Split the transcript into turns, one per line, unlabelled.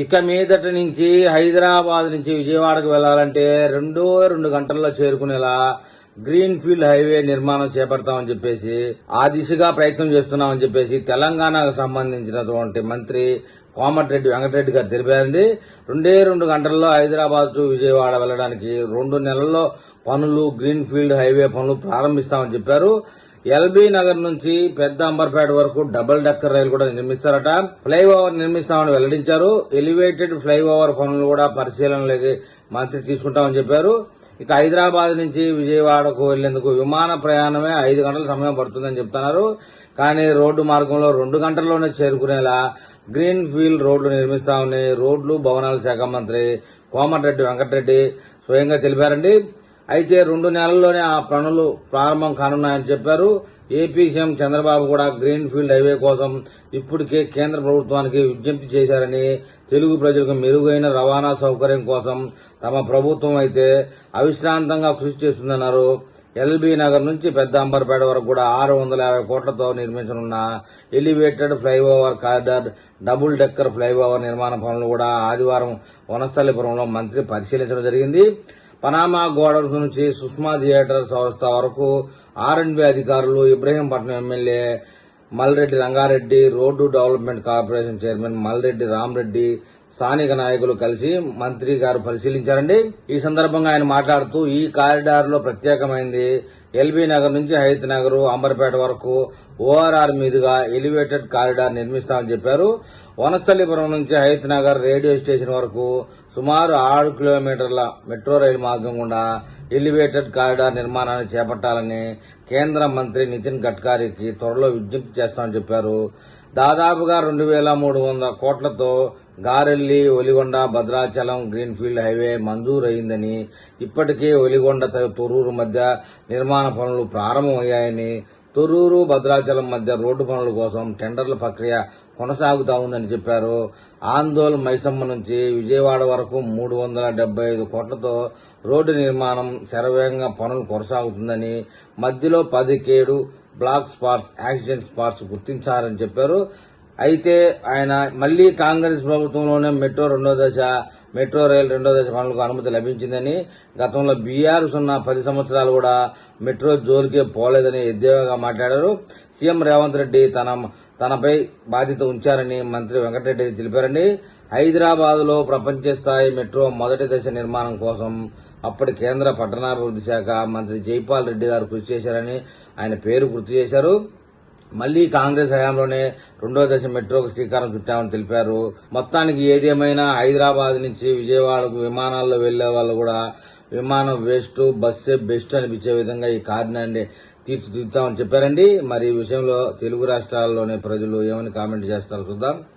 ఇక మీదటి నుంచి హైదరాబాద్ నుంచి విజయవాడకు వెళ్లాలంటే 2 గంటల్లో చేరుకునేలా గ్రీన్ ఫీల్డ్ హైవే నిర్మాణం చేపడతామని చెప్పేసి ఆ దిశగా ప్రయత్నం చేస్తున్నామని చెప్పేసి తెలంగాణకు సంబంధించినటువంటి మంత్రి కోమటిరెడ్డి వెంకటరెడ్డి గారు తెలిపారండి. 2 గంటల్లో హైదరాబాద్ టు విజయవాడ వెళ్లడానికి 2 నెలల్లో పనులు గ్రీన్ ఫీల్డ్ హైవే పనులు ప్రారంభిస్తామని చెప్పారు. ఎల్బీ నగర్ నుంచి పెద్ద అంబర్పేట వరకు డబుల్ డెక్కర్ రైలు కూడా నిర్మిస్తారట. ఫ్లైఓవర్ నిర్మిస్తామని వెల్లడించారు. ఎలివేటెడ్ ఫ్లైఓవర్ పనులు కూడా పరిశీలనలోకి మంత్రి తీసుకుంటామని చెప్పారు. ఇక హైదరాబాద్ నుంచి విజయవాడకు వెళ్లేందుకు విమాన ప్రయాణమే 5 గంటల సమయం పడుతుందని చెప్తున్నారు. కానీ రోడ్డు మార్గంలో 2 గంటల్లోనే చేరుకునేలా గ్రీన్ ఫీల్డ్ రోడ్లు నిర్మిస్తామని రోడ్లు భవనాల శాఖ మంత్రి కోమటిరెడ్డి వెంకటరెడ్డి స్వయంగా తెలిపారండి. అయితే 2 నెలల్లోనే ఆ పనులు ప్రారంభం కానున్నాయని చెప్పారు. ఏపీ సీఎం చంద్రబాబు కూడా గ్రీన్ ఫీల్డ్ హైవే కోసం ఇప్పటికే కేంద్ర ప్రభుత్వానికి విజ్ఞప్తి చేశారని, తెలుగు ప్రజలకు మెరుగైన రవాణా సౌకర్యం కోసం తమ ప్రభుత్వం అయితే అవిశ్రాంతంగా కృషి చేస్తుందన్నారు. ఎల్బీ నగర్ నుంచి పెద్ద అంబర్పేట వరకు కూడా 650 కోట్లతో నిర్మించనున్న elevated flyover corridor, double decker flyover నిర్మాణ పనులు కూడా ఆదివారం వనస్థలిపురంలో మంత్రి పరిశీలించడం జరిగింది. పనామా గోడౌన్స్ నుంచి సుష్మా థియేటర్ సంస్థ వరకు ఆర్ఎండ్బీ అధికారులు, Ibrahimpatnam MLA Malreddy Rangareddy, road development corporation chairman Malreddy Rama Reddy, స్థానిక నాయకులు కలిసి మంత్రి గారు పరిశీలించారండి. ఈ సందర్భంగా ఆయన మాట్లాడుతూ ఈ కారిడార్ లో ప్రత్యేకమైంది ఎల్బీ నగర్ నుంచి హైత్ నగర్, అంబర్పేట వరకు ఓఆర్ఆర్ మీదుగా ఎలివేటెడ్ కారిడార్ నిర్మిస్తామని చెప్పారు. వనస్థలిపురం నుంచి హైత్ నగర్ రేడియో స్టేషన్ వరకు సుమారు 6 కిలోమీటర్ల మెట్రో రైలు మార్గం గుండా ఎలివేటెడ్ కారిడార్ నిర్మాణాన్ని చేపట్టాలని కేంద్ర మంత్రి నితిన్ గడ్కరీకి త్వరలో విజ్ఞప్తి చేస్తామని చెప్పారు. దాదాపుగా 2300 కోట్లతో Garelli, Oligonda, Bhadrachalam green field highway మంజూరైందని, ఇప్పటికే ఒలిగొండ తొర్రూరు మధ్య నిర్మాణ పనులు ప్రారంభమయ్యాయని, తొర్రూరు భద్రాచలం మధ్య రోడ్డు పనుల కోసం టెండర్ల ప్రక్రియ కొనసాగుతా ఉందని చెప్పారు. ఆందోళ్ మైసమ్మ నుంచి విజయవాడ వరకు 375 కోట్లతో రోడ్డు నిర్మాణం శరవేగంగా పనులు కొనసాగుతుందని, మధ్యలో 17 బ్లాక్ స్పాట్స్, యాక్సిడెంట్ స్పాట్స్ గుర్తించారని చెప్పారు. అయితే ఆయన మళ్లీ కాంగ్రెస్ ప్రభుత్వంలోనే మెట్రో రైలు 2వ దశ పనులకు అనుమతి లభించిందని, గతంలో బీఆర్ఎస్ ఉన్న 10 సంవత్సరాలు కూడా మెట్రో జోలికే పోలేదని ఎద్దేవాగా మాట్లాడారు. సీఎం రేవంత్ రెడ్డి తనపై బాధ్యత ఉంచారని మంత్రి వెంకటరెడ్డి తెలిపారండి. హైదరాబాద్ లో ప్రపంచ స్థాయి మెట్రో మొదటి దశ నిర్మాణం కోసం అప్పటి కేంద్ర పట్టణాభివృద్ధి శాఖ మంత్రి జైపాల్ రెడ్డి గారు కృషి చేశారని ఆయన పేరు గుర్తు చేశారు. మళ్లీ కాంగ్రెస్ హయాంలోనే 2వ దశ మెట్రోకు శ్రీకారం చుట్టామని తెలిపారు. మొత్తానికి ఏదేమైనా హైదరాబాద్ నుంచి విజయవాడకు విమానాల్లో వెళ్లే వాళ్ళు కూడా విమానం వేస్ట్, బస్సే బెస్ట్ అనిపించే విధంగా ఈ కారిడార్ని తీర్చిదిద్దామని చెప్పారండి. మరి ఈ విషయంలో తెలుగు రాష్ట్రాల్లోని ప్రజలు ఏమని కామెంట్ చేస్తారో చూద్దాం.